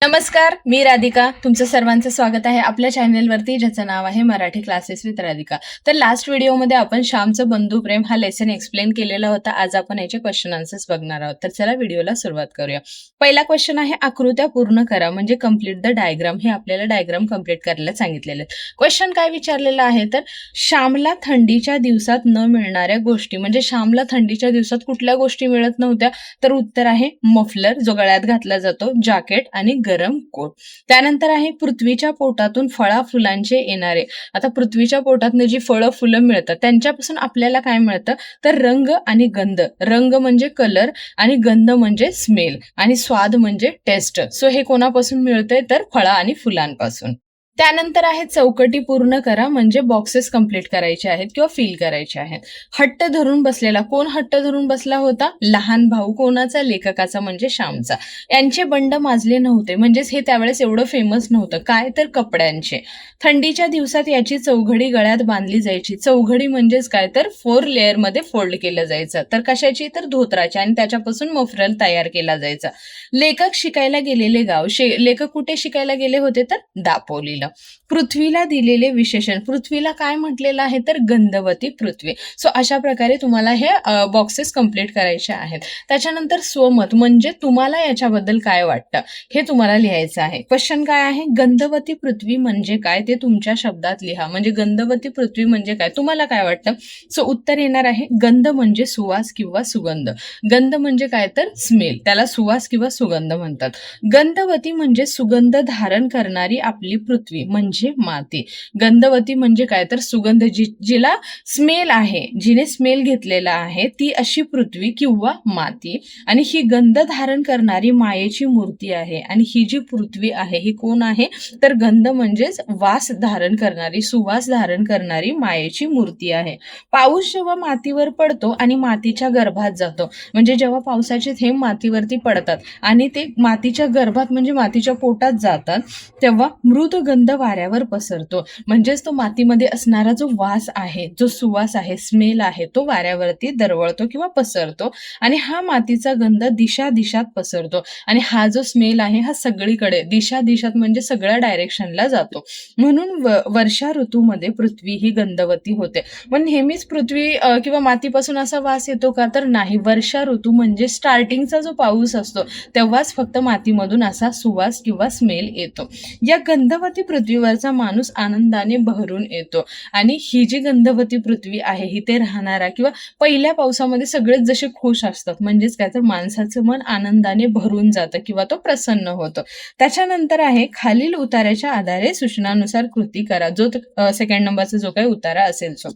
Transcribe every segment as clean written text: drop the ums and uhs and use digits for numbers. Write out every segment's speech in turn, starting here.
नमस्कार, मी राधिका. तुमचं सर्वांचं स्वागत आहे आपल्या चॅनेलवरती, ज्याचं नाव आहे मराठी क्लासेस विथ राधिका. तर लास्ट व्हिडिओमध्ये आपण श्यामचं बंधुप्रेम हा लेसन एक्सप्लेन केलेला होता. आज आपण याचे क्वेश्चन आन्सर्स बघणार आहोत. तर चला व्हिडिओला सुरुवात करूया. पहिला क्वेश्चन आहे, आकृत्या पूर्ण करा म्हणजे कम्प्लीट द डायग्राम. हे आपल्याला डायग्राम कम्प्लीट करायला सांगितलेले. क्वेश्चन काय विचारलेला आहे तर श्यामला थंडीच्या दिवसात न मिळणाऱ्या गोष्टी, म्हणजे श्यामला थंडीच्या दिवसात कुठल्या गोष्टी मिळत नव्हत्या, तर उत्तर आहे मफलर, जो गळ्यात घातला जातो, जॅकेट आणि गरम कोट. त्यानंतर आहे पृथ्वीच्या पोटातून फळा फुलांचे येणारे. आता पृथ्वीच्या पोटातून जी फळं फुलं मिळतात त्यांच्यापासून आपल्याला काय मिळतं तर रंग आणि गंध. रंग म्हणजे कलर आणि गंध म्हणजे स्मेल आणि स्वाद म्हणजे टेस्ट. सो हे कोणापासून मिळतंय तर फळा आणि फुलांपासून. त्यानंतर आहे चौकटी पूर्ण करा म्हणजे बॉक्सेस कंप्लीट करायचे आहेत किंवा फिल करायचे आहेत. हट्ट धरून बसलेला, कोण हट्ट धरून बसला होता? लहान भाऊ. कोणाचा? लेखकाचा म्हणजे श्यामचा. यांचे बंड माजले नव्हते, म्हणजेच हे त्यावेळेस एवढं फेमस नव्हतं. काय तर कपड्यांचे. थंडीच्या दिवसात याची चौघडी गळ्यात बांधली जायची. चौघडी म्हणजेच काय तर 4 लेअर मध्ये फोल्ड केलं जायचं. तर कशाची? तर धोत्राची, आणि त्याच्यापासून मफरल तयार केला जायचा. लेखक शिकायला गेलेले गाव. लेखक कुठे शिकायला गेले होते तर दापोलीला. पृथ्वीला दिलेले विशेषण. पृथ्वीला काय म्हटलेलं आहे तर गंधवती पृथ्वी. सो अशा प्रकारे तुम्हाला हे बॉक्सेस कंप्लीट करायचे आहेत. त्याच्यानंतर स्वमत म्हणजे तुम्हाला याच्याबद्दल काय वाटतं हे तुम्हाला लिहायचं आहे. क्वेश्चन काय आहे, गंधवती पृथ्वी म्हणजे काय ते तुमच्या शब्दात लिहा. म्हणजे गंधवती पृथ्वी म्हणजे काय, तुम्हाला काय वाटतं? सो उत्तर येणार आहे गंध म्हणजे सुवास किंवा सुगंध. गंध म्हणजे काय तर स्मेल, त्याला सुवास किंवा सुगंध म्हणतात. गंधवती म्हणजे सुगंध धारण करणारी आपली पृथ्वी म्हणजे माती. गंधवती म्हणजे काय तर सुगंध, जिला स्मेल आहे, जिने स्मेल घेतलेला आहे, ती अशी पृथ्वी किंवा माती. आणि ही गंध धारण करणारी मायेची मूर्ती आहे. आणि ही जी पृथ्वी आहे ही कोण आहे तर गंध म्हणजेच वास धारण करणारी, सुवास धारण करणारी मायेची मूर्ती आहे. पाऊस जेव्हा मातीवर पडतो आणि मातीच्या गर्भात जातो, म्हणजे जेव्हा पावसाचे थेंब मातीवरती पडतात आणि ते मातीच्या गर्भात म्हणजे मातीच्या पोटात जातात, तेव्हा मृद गंध वाऱ्यावर पसरतो. म्हणजेच तो मातीमध्ये असणारा जो वास आहे, जो सुवास आहे, स्मेल आहे, तो वाऱ्यावरती दरवळतो किंवा पसरतो. आणि हा मातीचा गंध दिशात पसरतो. आणि हा जो स्मेल आहे हा सगळीकडे दिशात म्हणजे सगळ्या डायरेक्शनला जातो. म्हणून वर्षा ऋतूमध्ये पृथ्वी ही गंधवती होते. पण नेहमीच पृथ्वी किंवा मातीपासून असा वास येतो का तर नाही. वर्षा ऋतू म्हणजे स्टार्टिंगचा जो पाऊस असतो तेव्हाच फक्त मातीमधून असा सुवास किंवा स्मेल येतो. या गंधवती पृथ्वीवरचा माणूस आनंदाने बहरून येतो. आणि ही जी गंधवती पृथ्वी आहे इथे राहणारा किंवा पहिल्या पावसामध्ये सगळेच जसे खुश असतात, म्हणजेच काय तर माणसाचं मन आनंदाने भरून जातं किंवा तो प्रसन्न होतो. त्याच्यानंतर आहे खालील उतार्याच्या आधारे सूचनानुसार कृती करा. जो सेकंड नंबरचा जो काही उतारा असेल तो.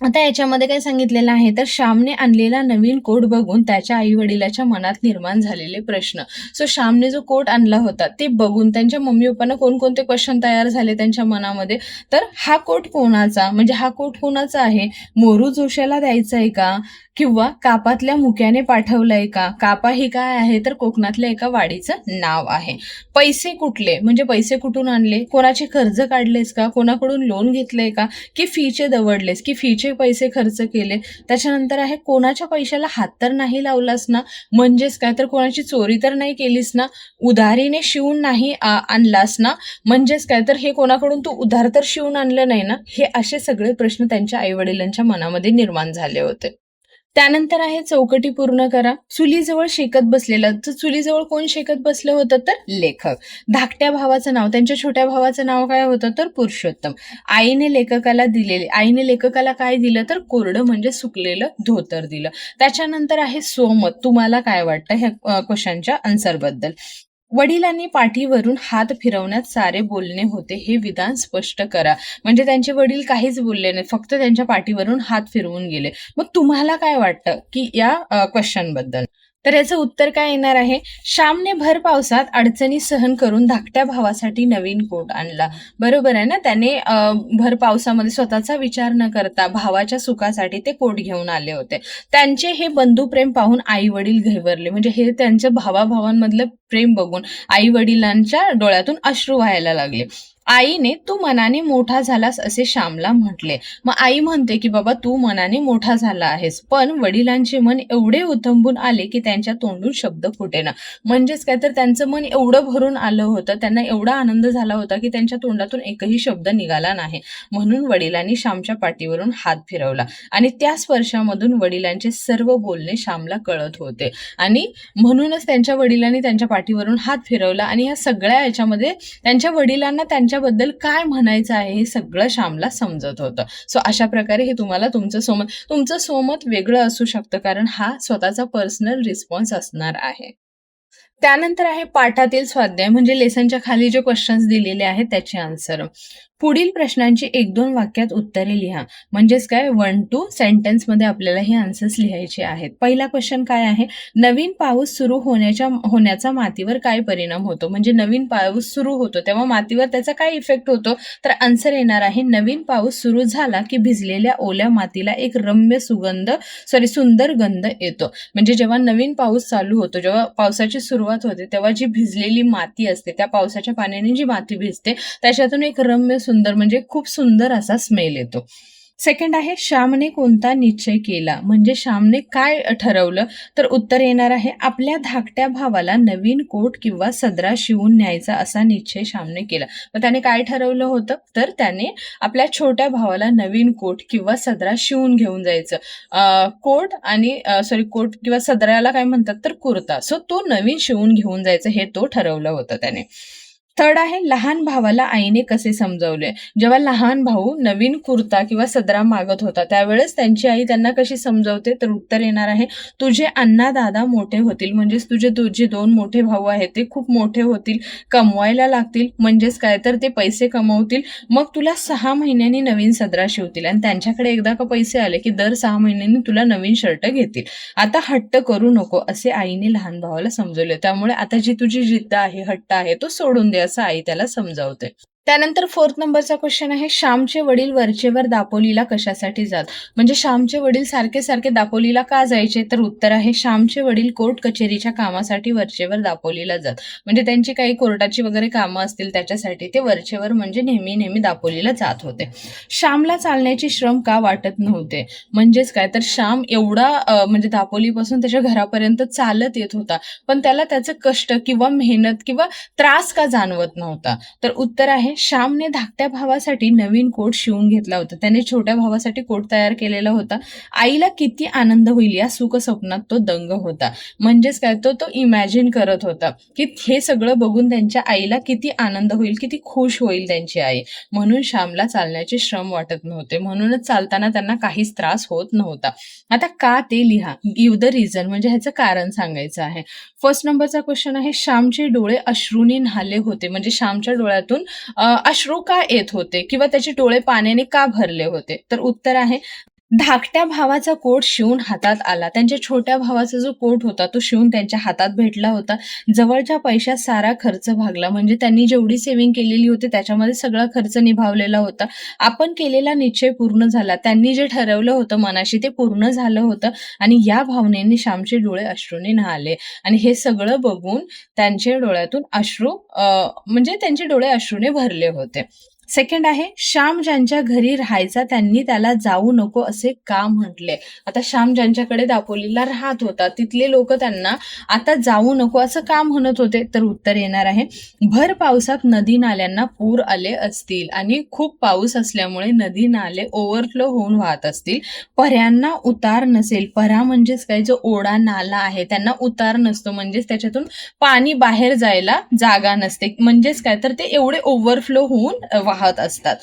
आता याच्यामध्ये काय सांगितलेलं आहे तर श्यामने आणलेला नवीन कोट बघून त्याच्या आई वडिलाच्या मनात निर्माण झालेले प्रश्न. सो श्यामने जो कोट आणला होता ते बघून त्यांच्या मम्मी पप्पांना कोणकोणते क्वेश्चन तयार झाले त्यांच्या मनामध्ये, तर हा कोट कोणाचा, म्हणजे हा कोट कोणाचा आहे, मोरू जोशाला द्यायचा आहे का, किंवा कापातल्या मुक्याने पाठवलंय का. कापा ही काय आहे तर कोकणातल्या एका वाडीचं नाव आहे. पैसे कुठले, म्हणजे पैसे कुठून आणले, कोणाचे कर्ज काढलेस का, कोणाकडून लोन घेतलंय का, की फीचे दवडलेस, की फीचे पैसे खर्च केले. त्याच्यानंतर आहे कोणाच्या पैशाला हात तर नाही लावलास ना, म्हणजेच काय तर कोणाची चोरी तर नाही केलीस ना, उधारीने शिवून नाही आणलास ना, म्हणजेच काय तर हे कोणाकडून तू उधार तर शिवून आणलं नाही ना. हे असे सगळे प्रश्न त्यांच्या आई वडिलांच्या मनामध्ये निर्माण झाले होते. त्यानंतर आहे चौकटी पूर्ण करा. चुलीजवळ शेकत बसलेला, तर चुलीजवळ कोण शेकत बसलं होतं तर लेखक. धाकट्या भावाचं नाव, त्यांच्या छोट्या भावाचं नाव काय होतं तर पुरुषोत्तम. आईने लेखकाला काय दिलं तर कोरडं म्हणजे सुकलेलं धोतर दिलं. त्याच्यानंतर आहे स्वमत. तुम्हाला काय वाटतं ह्या क्वेश्चनच्या आन्सर बद्दल. वडिलांनी पाठीवरून हात फिरवण्यात सारे बोलणे होते हे विधान स्पष्ट करा. म्हणजे त्यांचे वडील काहीच बोलले नाही, फक्त त्यांच्या पाठीवरून हात फिरवून गेले. मग तुम्हाला काय वाटतं की या क्वेश्चन बद्दल. तर याचं उत्तर काय येणार आहे, श्यामने भर पावसात अडचणी सहन करून धाकट्या भावासाठी नवीन कोट आणला. बरोबर आहे ना, त्याने भर पावसामध्ये स्वतःचा विचार न करता भावाच्या सुखासाठी ते कोट घेऊन आले होते. त्यांचे हे बंधुप्रेम पाहून आई वडील घहिरले, म्हणजे हे त्यांच्या भावाभावांमधलं प्रेम बघून आई वडिलांच्या डोळ्यातून अश्रू व्हायला लागले. आईने तू मनाने मोठा झालास असे श्यामला म्हटले. मग आई म्हणते की बाबा तू मनाने मोठा झाला आहेस, पण वडिलांचे मन एवढे उथंबून आले की त्यांच्या तोंडून शब्द फुटेना. म्हणजेच काय, तर त्यांचं मन एवढं भरून आलं होतं, त्यांना एवढा आनंद झाला होता की त्यांच्या तोंडातून एकही शब्द निघाला नाही. म्हणून वडिलांनी श्यामच्या पाठीवरून हात फिरवला आणि त्या स्पर्शामधून वडिलांचे सर्व बोलणे श्यामला कळत होते आणि म्हणूनच त्यांच्या वडिलांनी त्यांच्या पाठीवरून हात फिरवला आणि या सगळ्या याच्यामध्ये त्यांच्या वडिलांना त्यांच्याबद्दल काय म्हणायचं आहे हे सगळं श्यामला समजत होतं. सो अशा प्रकारे हे तुम्हाला तुमचं सोमत वेगळं असू शकतं, कारण हा स्वतःचा पर्सनल रिस्पॉन्स असणार आहे. त्यानंतर आहे पाठातील स्वाध्याय, म्हणजे लेसनच्या खाली जे क्वेश्चन्स दिलेले आहेत त्याचे आन्सर. पुढील प्रश्नांची 1-2 वाक्यात उत्तरे लिहा. म्हणजेच काय, 1 to सेंटेन्समध्ये आपल्याला हे आन्सर्स लिहायचे आहेत. पहिला क्वेश्चन काय आहे, नवीन पाऊस सुरू होण्याचा मातीवर काय परिणाम होतो. म्हणजे नवीन पाऊस सुरू होतो तेव्हा मातीवर त्याचा काय इफेक्ट होतो. तर आन्सर येणार आहे, नवीन पाऊस सुरू झाला की भिजलेल्या ओल्या मातीला एक सुंदर गंध येतो. म्हणजे जेव्हा नवीन पाऊस चालू होतो, जेव्हा पावसाची सुरुवात होते, तेव्हा जी भिजलेली माती असते, त्या पावसाच्या पाण्याने जी माती भिजते त्याच्यातून एक रम्य सुंदर म्हणजे खूप सुंदर असा स्मेल येतो. सेकंड आहे, श्यामने कोणता निश्चय केला. म्हणजे श्यामने काय ठरवलं. तर उत्तर येणार आहे, आपल्या धाकट्या भावाला नवीन कोट किंवा सदरा शिवून न्यायचा असा निश्चय श्यामने केला. मग त्याने काय ठरवलं होतं, तर त्याने आपल्या छोट्या भावाला नवीन कोट किंवा सदरा शिवून घेऊन जायचं. कोट किंवा सदराला काय म्हणतात, तर कुर्ता. सो तो नवीन शिवून घेऊन जायचं हे तो ठरवलं होतं त्याने. थर्ड आहे, लहान भावाला आईने कसे समजावले. जेव्हा लहान भाऊ नवीन कुर्ता किंवा सदरा मागत होता त्यावेळेस त्यांची आई त्यांना कशी समजावते. तर उत्तर येणार आहे, तुझे अण्णा दादा मोठे होतील, म्हणजेच तुझे जे 2 मोठे भाऊ आहेत ते खूप मोठे होतील, कमवायला लागतील, म्हणजेच काय, तर ते पैसे कमवतील, मग तुला 6 महिन्यांनी नवीन सदरा शिवतील आणि त्यांच्याकडे एकदा का पैसे आले की दर 6 महिन्यांनी तुला नवीन शर्ट घेतील. आता हट्ट करू नको असे आईने लहान भावाला समजवले. त्यामुळे आता जी तुझी जिद्द आहे, हट्ट आहे, तो सोडून दे असं आई त्याला समजावते. त्यानंतर 4th नंबरचा क्वेश्चन आहे, श्यामचे वडील वरचेवर दापोलीला कशासाठी जात. म्हणजे श्यामचे वडील सारखे दापोलीला का जायचे. तर उत्तर आहे, श्यामचे वडील कोर्ट कचेरीच्या कामासाठी वरचेवर दापोलीला जात. म्हणजे त्यांची काही कोर्टाची वगैरे कामं असतील त्याच्यासाठी ते वरचेवर म्हणजे नेहमी दापोलीला जात होते. श्यामला चालण्याचे श्रम का वाटत नव्हते. म्हणजेच काय, तर श्याम एवढा म्हणजे दापोलीपासून त्याच्या घरापर्यंत चालत येत होता, पण त्याला त्याचं कष्ट किंवा मेहनत किंवा त्रास का जाणवत नव्हता. तर उत्तर आहे, श्यामने धाकट्या भावासाठी नवीन कोट शिवून घेतला होता. त्याने छोट्या भावासाठी कोट तयार केलेला होता. आईला किती आनंद होईल या सुख स्वप्नात तो दंग होता. म्हणजेच काय, तो इमॅजिन करत होता की हे सगळं बघून त्यांच्या आईला किती आनंद होईल, किती खुश होईल त्यांची आई. म्हणून श्यामला चालण्याचे श्रम वाटत नव्हते, म्हणूनच चालताना त्यांना काहीच त्रास होत नव्हता. आता का ते लिहा, गिव्ह द रिझन, म्हणजे ह्याचं कारण सांगायचं आहे. फर्स्ट नंबरचा क्वेश्चन आहे, श्यामचे डोळे अश्रूंनी न्हाले होते. म्हणजे श्यामच्या डोळ्यातून अश्रू का येत होते किंवा त्याचे डोळे पाण्याने का भरले होते. तर उत्तर आहे, धाकट्या भावाचा कोट शिवून हातात आला. त्यांच्या छोट्या भावाचा जो कोट होता तो शिवून त्यांच्या हातात भेटला होता. जवळच्या पैशात सारा खर्च भागला. म्हणजे त्यांनी जेवढी सेव्हिंग केलेली होती त्याच्यामध्ये सगळा खर्च निभावलेला होता. आपण केलेला निश्चय पूर्ण झाला. त्यांनी जे ठरवलं होतं मनाशी ते पूर्ण झालं होतं आणि या भावनेने श्यामचे डोळे अश्रूने न्हाले आणि हे सगळं बघून त्यांच्या डोळ्यातून त्यांचे डोळे अश्रूने भरले होते. सेकंड आहे, श्याम ज्यांच्या घरी राहायचा त्यांनी त्याला जाऊ नको असे का म्हटले. आता श्याम ज्यांच्याकडे दापोलीला राहत होता तिथले लोक त्यांना आता जाऊ नको असं का म्हणत होते. तर उत्तर येणार आहे, भर पावसात नदी नाल्यांना पूर आले असतील आणि खूप पाऊस असल्यामुळे नदी नाले ओव्हरफ्लो होऊन वाहत असतील. पर्यांना उतार नसेल. परा म्हणजेच काय, जो ओढा नाला आहे त्यांना उतार नसतो, म्हणजेच त्याच्यातून पाणी बाहेर जायला जागा नसते. म्हणजेच काय, तर ते एवढे ओव्हरफ्लो होऊन वाहत असतात.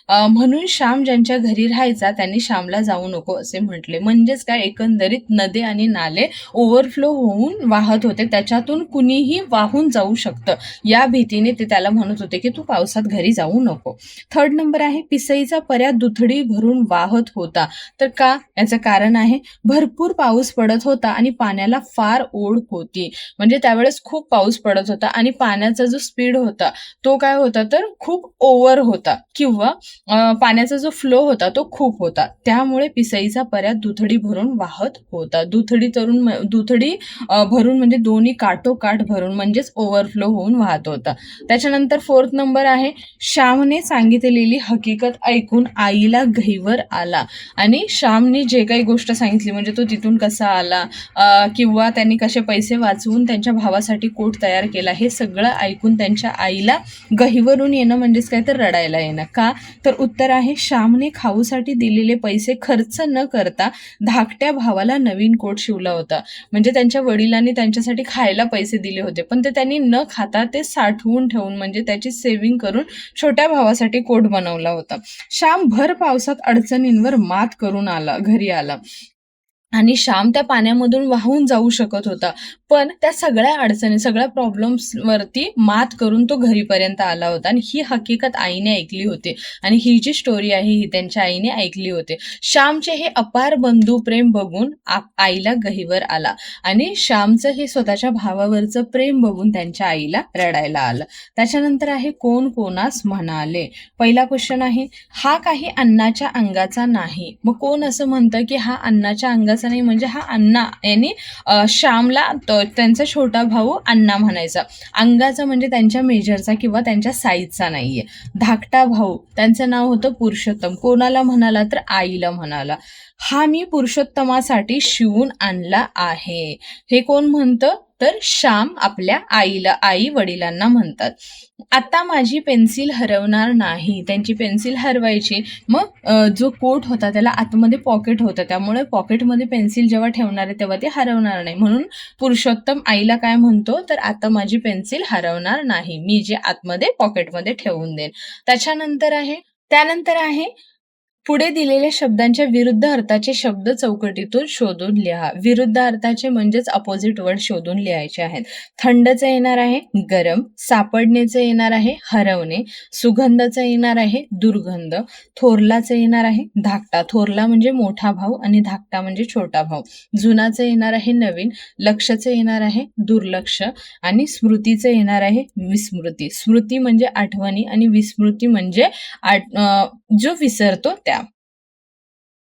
म्हणून श्याम ज्यांच्या घरी राहायचा त्यांनी श्यामला जाऊ नको असे म्हटले. म्हणजेच काय, एकंदरीत नदी आणि नाले ओव्हरफ्लो होऊन वाहत होते, त्याच्यातून कुणीही वाहून जाऊ शकतं या भीतीने ते त्याला म्हणत होते की तू पावसात घरी जाऊ नको. थर्ड नंबर आहे, पिसईचा पर्या दुथडी भरून वाहत होता. तर का, याचं कारण आहे, भरपूर पाऊस पडत होता आणि पाण्याला फार ओढ होती. म्हणजे त्यावेळेस खूप पाऊस पडत होता आणि पाण्याचा जो स्पीड होता तो काय होता, तर खूप ओव्हर होता किंवा पाण्याचा जो फ्लो होता तो खूप होता, त्यामुळे पिसईचा पर्यात दुथडी भरून वाहत होता. दुथडी भरून म्हणजे दोन्ही काठोकाठ भरून म्हणजेच ओव्हरफ्लो होऊन वाहत होता. त्याच्यानंतर 4th नंबर आहे, श्यामने सांगितलेली हकीकत ऐकून आईला गहिवर आला. आणि श्यामने जे काही गोष्ट सांगितली म्हणजे तो तिथून कसा आला किंवा त्यांनी कसे पैसे वाचवून त्यांच्या भावासाठी कोट तयार केला, हे सगळं ऐकून त्यांच्या आईला गहिवरून येणं म्हणजेच काय तर रडायला येणं. का तर उत्तर आहे, श्यामने खाऊसाठी दिलेले पैसे खर्च न करता धाकट्या भावाला नवीन कोट शिवला होता. म्हणजे त्यांच्या वडिलांनी त्यांच्यासाठी खायला पैसे दिले होते, पण ते त्यांनी न खाता ते साठवून ठेवून म्हणजे त्याची सेव्हिंग करून छोट्या भावासाठी कोट बनवला होता. श्याम भर पावसात अडचणींवर मात करून घरी आला आणि श्याम त्या पाण्यामधून वाहून जाऊ शकत होता, पण त्या सगळ्या अडचणी, सगळ्या प्रॉब्लेम्सवरती मात करून तो घरीपर्यंत आला होता. आणि ही हकीकत आईने ऐकली होती आणि ही जी स्टोरी आहे ही त्यांच्या आईने ऐकली होती. श्यामचे हे अपार बंधू प्रेम बघून आईला गहिवर आला आणि श्यामचं हे स्वतःच्या भावावरचं प्रेम बघून त्यांच्या आईला रडायला आलं. त्याच्यानंतर आहे, कोण कोणास म्हणाले. पहिला क्वेश्चन आहे, हा काही अन्नाच्या अंगाचा नाही. मग कोण असं म्हणतं की हा अन्नाच्या अंगाचा नाही, म्हणजे हा अण्णा यांनी श्यामला त्यांचा छोटा भाऊ अण्णा म्हणायचा. अंगाचा म्हणजे त्यांच्या मेजरचा किंवा त्यांच्या साईजचा नाहीये. धाकटा भाऊ त्यांचं नाव होतं पुरुषोत्तम. कोणाला म्हणाला तर आईला म्हणाला. हा मी पुरुषोत्तमासाठी शिवून आणला आहे. हे कोण म्हणतं तर श्याम आपल्या आई वडिलांना म्हणतात. आता माझी पेन्सिल हरवणार नाही. त्यांची पेन्सिल हरवायची, मग जो कोट होता त्याला आतमध्ये पॉकेट होतं, त्यामुळे पॉकेटमध्ये पेन्सिल जेव्हा ठेवणार आहे तेव्हा ते हरवणार नाही. म्हणून पुरुषोत्तम आईला काय म्हणतो तर आता माझी पेन्सिल हरवणार नाही, मी जे आतमध्ये पॉकेटमध्ये ठेवून देईन. त्यानंतर आहे पुढे दिलेल्या शब्दांच्या विरुद्ध अर्थाचे शब्द चौकटीतून शोधून लिहा. विरुद्ध अर्थाचे म्हणजेच अपोजिट वर्ड शोधून लिहायचे आहेत. थंडचं येणार आहे गरम, सापडणेचं येणार आहे हरवणे, सुगंधाचं येणार आहे दुर्गंध, थोरलाचं येणार आहे धाकटा. थोरला म्हणजे मोठा भाऊ आणि धाकटा म्हणजे छोटा भाऊ. जुनाचं येणार आहे नवीन, लक्षचं येणार आहे दुर्लक्ष आणि स्मृतीचं येणार आहे विस्मृती. स्मृती म्हणजे आठवणी आणि विस्मृती म्हणजे जो विसरतो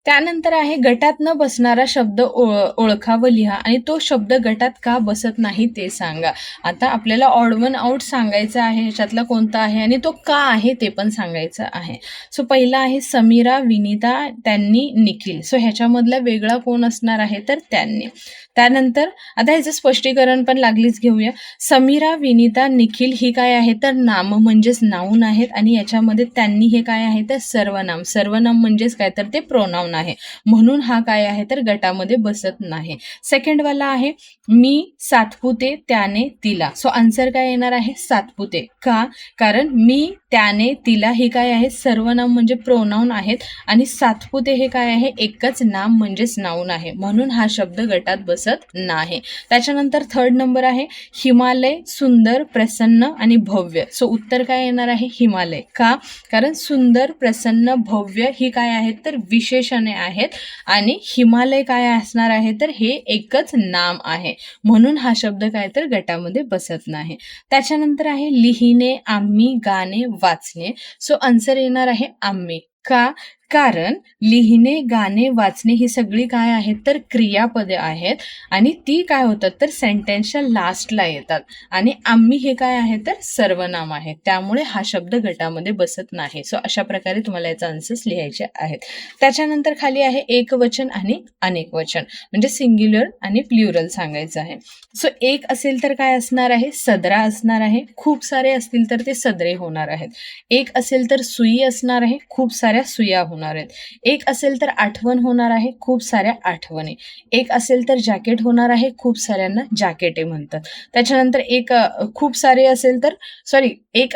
त्यानंतर आहे, गटात न बसणारा शब्द ओळखा व लिहा आणि तो शब्द गटात का बसत नाही ते सांगा. आता आपल्याला ऑड वन आउट सांगायचं आहे, ह्याच्यातला कोणता आहे आणि तो का आहे ते पण सांगायचं आहे. सो पहिला आहे समीरा, विनीता, त्यांनी, निखिल. सो ह्याच्यामधला वेगळा कोण असणार आहे तर त्यांनी. त्यानंतर आता ह्याचं स्पष्टीकरण पण लागलीच घेऊया. समीरा, विनीता, निखिल ही काय आहे तर नाम म्हणजेच नाऊन आहेत आणि याच्यामध्ये त्यांनी हे काय आहे तर सर्वनाम. सर्वनाम म्हणजेच काय तर ते प्रोनाउन आहे, म्हणून हा काय आहे तर गटामध्ये बसत नाही. सेकंड वाला आहे, मी, सातपुते, त्याने, तिला. सो आन्सर काय येणार आहे सातपुते. का कारण मी, त्याने, तिला हे काय आहे सर्वनाम म्हणजे प्रोनाउन आहेत आणि सातपुते हे काय आहे एकच नाम म्हणजेच नाऊन आहे, म्हणून हा शब्द गटात बसत नाही. त्याच्यानंतर 3rd नंबर आहे, हिमालय, सुंदर, प्रसन्न आणि भव्य. सो उत्तर काय येणार आहे हिमालय. का कारण सुंदर, प्रसन्न, भव्य ही काय आहेत तर विशेषणे आहेत आणि हिमालय काय असणार आहे तर हे एकच नाम आहे, म्हणून हा शब्द काय तर गटामध्ये बसत नाही. त्याच्यानंतर आहे लिहिणे, आम्ही, गाणे, वाचणे. सो आन्सर येणार आहे आम्ही. का कारण लिहिणे, गाणे, वाचणे ही सगळी काय आहेत तर क्रियापदे आहेत आणि ती काय होतात तर सेंटेन्सच्या लास्टला येतात आणि आम्ही हे काय आहे तर सर्वनाम आहे, त्यामुळे हा शब्द गटामध्ये बसत नाही. सो अशा प्रकारे तुम्हाला याचे आन्सर्स लिहायचे आहेत. त्याच्यानंतर खाली आहे एकवचन आणि अनेक वचन म्हणजे सिंग्युलर आणि प्लुरल सांगायचं आहे. सो एक असेल तर काय असणार आहे सदरा असणार आहे, खूप सारे असतील तर ते सदरे होणार आहेत. एक असेल तर सुई असणार आहे, खूप साऱ्या सुया होणार आहेत. एक असेल तर आठवण होणार आहे, खूप साऱ्या आठवणी. एक असेल तर जॅकेट होणार आहे, खूप साऱ्यांना जॅकेटे म्हणतात. त्याच्यानंतर एक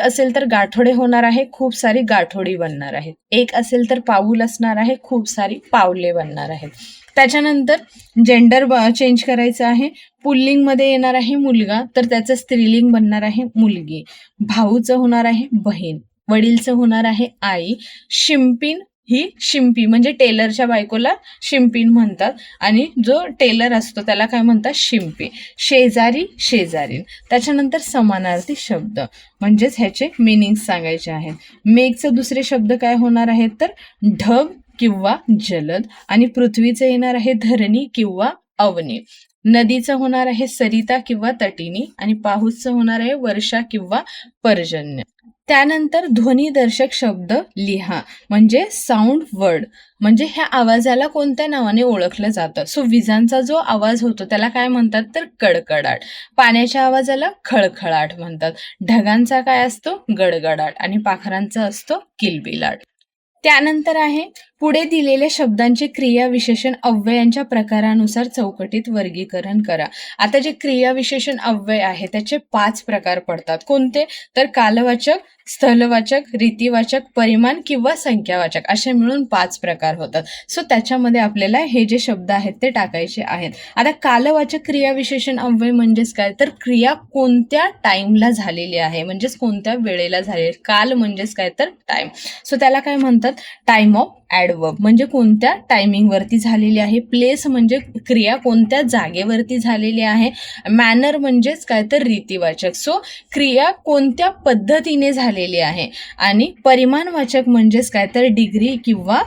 असेल तर गाठोडे होणार आहे, खूप सारी गाठोडी बनणार आहेत. एक असेल तर पाऊल असणार आहे, खूप सारी पावले बनणार आहेत. त्याच्यानंतर जेंडर चेंज करायचं आहे. पुल्लिंगमध्ये येणार आहे मुलगा तर त्याचं स्त्रीलिंग बनणार आहे मुलगी. भाऊचं होणार आहे बहीण, वडीलचं होणार आहे आई, शिंपीण ही शिंपी, म्हणजे टेलरच्या बायकोला शिंपीण म्हणतात आणि जो टेलर असतो त्याला काय म्हणतात, शिंपी. शेजारी, शेजारीन. त्याच्यानंतर समानार्थी शब्द, म्हणजेच ह्याचे मिनिंग सांगायचे आहेत. मेघचे दुसरे शब्द काय होणार आहेत, तर ढग किंवा जलद. आणि पृथ्वीचे येणार आहे धरणी किंवा अवनी. नदीचं होणार आहे सरिता किंवा तटिनी. आणि पाऊसचं होणार आहे वर्षा किंवा पर्जन्य. त्यानंतर ध्वनीदर्शक शब्द लिहा, म्हणजे साऊंड वर्ड. म्हणजे ह्या आवाजाला कोणत्या नावाने ओळखलं जातं. सो विजांचा जो आवाज होतो त्याला काय म्हणतात, तर कडकडाट. पाण्याच्या आवाजाला खळखळाट म्हणतात. ढगांचा काय असतो, गडगडाट. आणि पाखरांचा असतो किलबिलाट. त्यानंतर आहे पुढे दिलेल्या शब्दांचे क्रियाविशेषण अव्ययांच्या प्रकारानुसार चौकटीत वर्गीकरण करा. आता जे क्रियाविशेषण अव्यय आहे त्याचे 5 प्रकार पडतात. कोणते, तर कालवाचक, स्थलवाचक, रीतिवाचक, परिमाण किंवा संख्यावाचक, असे मिळून 5 प्रकार होतात. सो त्याच्यामध्ये आपल्याला हे जे शब्द आहेत ते टाकायचे आहेत. आता कालवाचक क्रियाविशेषण अव्यय म्हणजेच काय, तर क्रिया कोणत्या टाइमला झालेली आहे, म्हणजेच कोणत्या वेळेला झालेली. काल म्हणजेच काय, तर टाइम. सो त्याला काय म्हणतात, टाइम ऑफ ॲडवर्ब, म्हणजे कोणत्या टायमिंगवरती झालेली आहे. प्लेस म्हणजे क्रिया कोणत्या जागेवरती झालेली आहे. मॅनर म्हणजेच काय, तर रीतिवाचक. सो क्रिया कोणत्या पद्धतीने झालेली आहे. आणि परिमाणवाचक म्हणजेच काय, तर डिग्री किंवा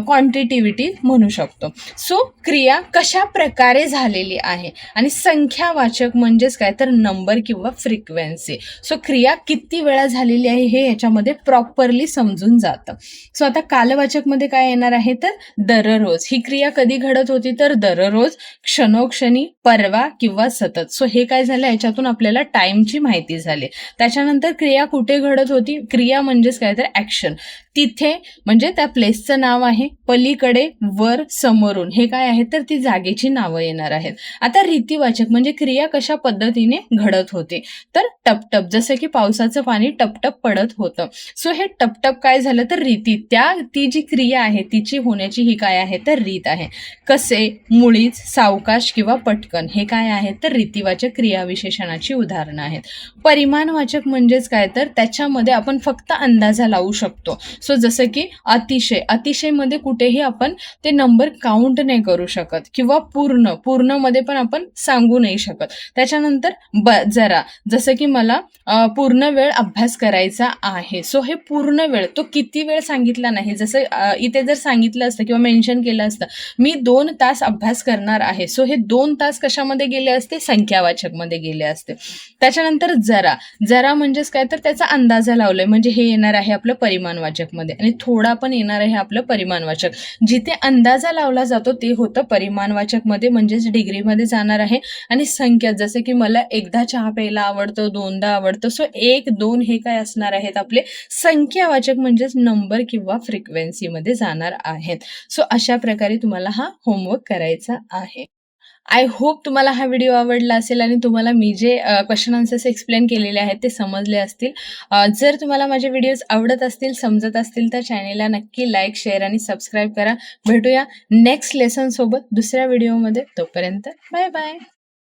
क्वांटिटिव्हिटी म्हणू शकतो. सो क्रिया कशा प्रकारे झालेली आहे. आणि संख्यावाचक म्हणजेच काय, तर नंबर किंवा फ्रिक्वेन्सी. सो क्रिया किती वेळा झालेली आहे हे याच्यामध्ये प्रॉपरली समजून जातं. सो आता कालवाचक मध्ये काय येणार आहे, तर दररोज. ही क्रिया कधी घडत होती, तर दररोज, क्षणोक्षणी, परवा किंवा सतत. सो हे काय झालं, याच्यातून आपल्याला टाइमची माहिती झाली. त्याच्यानंतर क्रिया कुठे घडत होती. क्रिया म्हणजेच काय, तर ऍक्शन. तिथे म्हणजे त्या प्लेसचं नाव आहे. पलीकडे, वर, समोरून, हे काय आहे, तर ती जागेची नावं येणार आहेत. आता रीतिवाचक म्हणजे क्रिया कशा पद्धतीने घडत होते, तर टपटप, जसं की पावसाचं पाणी टपटप पडत होतं. सो हे टपटप काय झालं, तर रीती, ती जी क्रिया आहे तिची होण्याची ही काय आहे, तर रीत आहे. कसे, मुळीच, सावकाश किंवा पटकन, हे काय आहे, तर रीतिवाचक क्रियाविशेषणाची उदाहरणं आहेत. परिमाणवाचक म्हणजेच काय, तर त्याच्यामध्ये आपण फक्त अंदाजा लावू शकतो. सो जसं की अतिशय, अतिशयमध्ये कुठेही आपण ते नंबर काउंट नाही करू शकत. किंवा पूर्णमध्ये पण आपण सांगू नाही शकत. त्याच्यानंतर जरा, जसं की मला पूर्ण वेळ अभ्यास करायचा आहे. सो हे पूर्ण वेळ, तो किती वेळ सांगितला नाही. जसं इथे जर सांगितलं असतं किंवा मेन्शन केलं असतं, मी 2 तास अभ्यास करणार आहे. सो हे 2 तास कशामध्ये गेले असते, संख्यावाचक मध्ये गेले असते. त्याच्यानंतर जरा म्हणजेच काय, तर त्याचा अंदाजा लावलाय, म्हणजे हे येणार आहे आपलं परिमाणवाचक मध्ये. आणि थोडा पण येणार आहे आपलं परिमाणवाचक. जिथे अंदाजा लावला जातो ते होतं परिमाणवाचक मध्ये, म्हणजेच डिग्रीमध्ये जाणार आहे. आणि संख्या, जसं की मला एकदा चहा प्यायला आवडतं, 2दा आवडतं. सो 1, 2 हे काय असणार आहेत आपले संख्यावाचक, म्हणजेच नंबर किंवा फ्रिक्वेन्सी मध्ये जाणार आहेत. सो अशा प्रकारे तुम्हाला हा होमवर्क करायचा आहे. आय होप तुम्हाला हा व्हिडिओ आवडला असेल आणि तुम्हाला मी जे क्वेश्चन आन्सर्स एक्सप्लेन केलेले आहेत ते समजले असतील. जर तुम्हाला माझे व्हिडिओज आवडत असतील, समजत असतील, तर चॅनेलला नक्की लाईक, शेअर आणि सबस्क्राईब करा. भेटूया नेक्स्ट लेसन सोबत दुसऱ्या व्हिडिओमध्ये. तोपर्यंत बाय बाय.